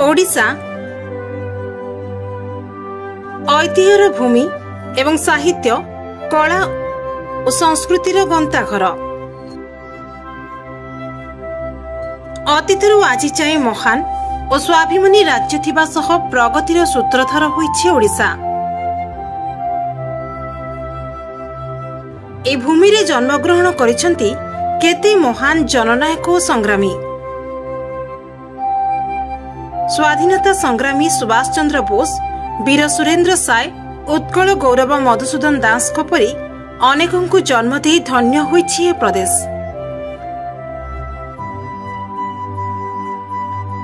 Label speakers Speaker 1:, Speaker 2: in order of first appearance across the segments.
Speaker 1: ओडिशा ऐतिह्यर भूमि एवं साहित्य कला और संस्कृतिर गंताघर। अतीतरू आज जाए महान और स्वाभिमानी राज्य थिबा सह प्रगतिर सूत्रधर होइछि ओडिशा। ए भूमि रे जन्मग्रहण करिसंती केते महान जननायक और संग्रामी। स्वाधीनता संग्रामी सुभाष चंद्र बोस, वीर सुरेंद्र साय, उत्कल गौरव मधुसूदन दास परी अनेकଙ୍କୁ जन्म दे धन्य होइछि ए प्रदेश।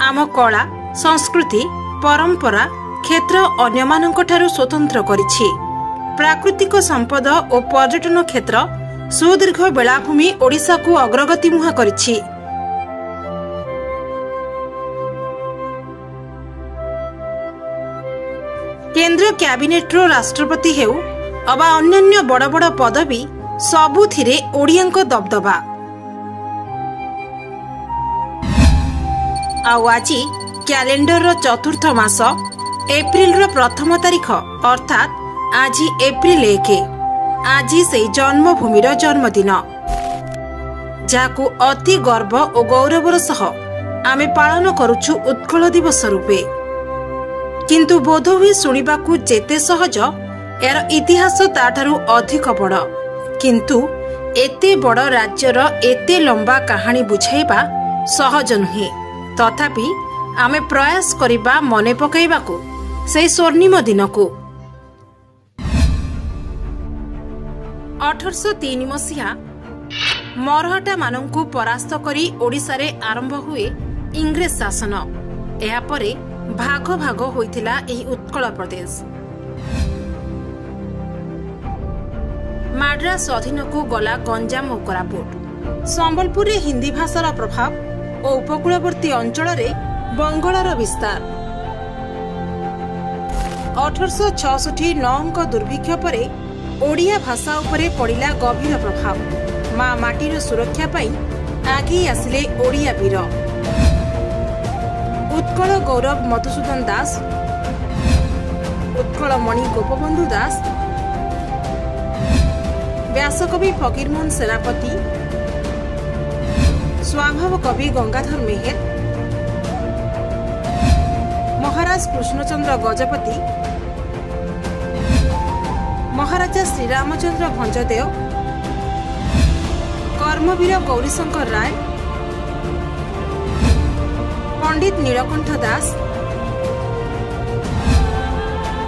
Speaker 1: आम कला संस्कृति परंपरा क्षेत्र अन्यमानंकठारु स्वतंत्र करिछि। प्राकृतिक संपद और पर्यटन क्षेत्र सुदीर्घ बेलाभूमि ओडिशा को अग्रगति मुहा करिछि। केंद्र कैबिनेट रो राष्ट्रपति हेउ अबा अन्यान्य बड़ बड़ पदवी सबुथिरे ओडियांको दबदबा। आउ आज कैलेंडर रो चतुर्थ मास एप्रिल रो प्रथम तारीख अर्थात आज एप्रिल 1 आज से जन्मभूमि रो जन्मदिन, जाकु अति गर्व और गौरवर सह आमे पालन करुछु उत्कल दिवस रूपे। किंतु बोधहुए शुणिबाकू जेते सहज यार इतिहास ताठारु अधिक बड़। किंतु एते बड़ राज्यर एते लंबा कहानी बुझाइबा सहज नुहे। तथापि आमे प्रयास करिबा मने पकाइबाकू से स्वर्णिम दिन को। 1803 मसीहा मरहटा मानंकु परास्त करी ओडिशा रे आरंभ हुए इंग्रेज शासन। एहा परे भाग भाग होइथिला एही उत्कल प्रदेश। माड्रास अधीन को गला गंजाम और कोरापुट। संबलपुर रे हिंदी भाषार प्रभाव और उपकूलवर्ती अंचल रे बंगालर विस्तार। 1866 दुर्भिक्ष परे ओडिया भाषा उपरे पड़िला गभीर प्रभाव। मां माटीर सुरक्षा पाई आगे आसिले ओडिया वीर। उत्कल गौरव मधुसूदन दास, उत्कल मणि गोपबंधु दास, व्यासकवि फकीरमोहन सेनापति, स्वभाव कवि गंगाधर मेहेर, महाराज कृष्णचंद्र गजपति, महाराजा श्रीरामचंद्र भंजदेव, कर्मवीर गौरीशंकर राय, पंडित नीलकंठ दास,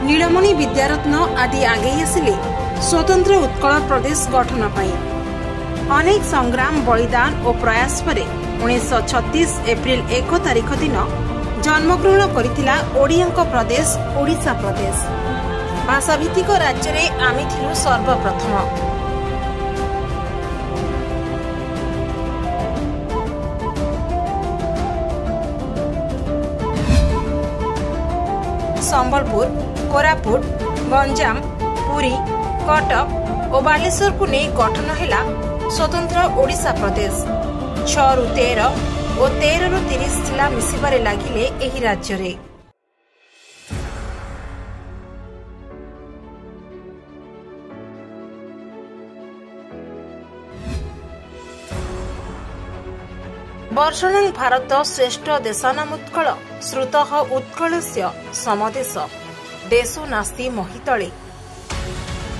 Speaker 1: नीलमणि विद्यारत्न आदि आगे आसिले स्वतंत्र उत्कल प्रदेश गठन पाई। अनेक संग्राम बलिदान और प्रयास परे 1936 एप्रिल 1 तारीख दिन जन्मग्रहण करिथिला ओडियांको प्रदेश ओडिशा प्रदेश। भाषाभित्तिक राज्य रे आमे थिलु सर्वप्रथम। संबलपुर, कोरापुट, गंजाम, पुरी, कटक और बालेश्वर को नहीं गठन हैला स्वतंत्र ओडिशा प्रदेश। 6 रु 13 और 13 रु 30 जिला मिसिबारे लागिले एही राज्य रे। वर्षणं भारत श्रेष्ठ देशानाम उत्कल श्रुतः उत्कलस्य समदेश देशो नास्ति महितले।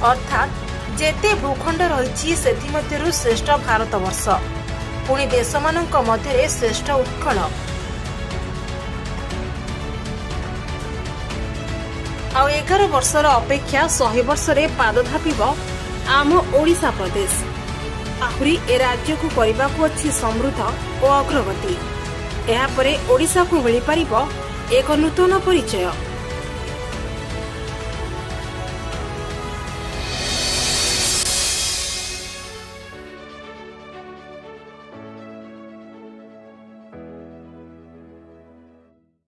Speaker 1: अर्थात जेते भूखंड रहिछि सेथिमध्यरु श्रेष्ठ भारतवर्ष, पुणी देशमानंक मध्यरे श्रेष्ठ उत्कल। आ 11 वर्षर अपेक्षा 100 वर्षरे पाद थापिब आम ओडिशा प्रदेश। आहुरी ए राज्य को करबाकू अछि समृद्ध और अग्रगति। एहा परे ओडिशा को मिली पारिबो एक नूतन परिचय।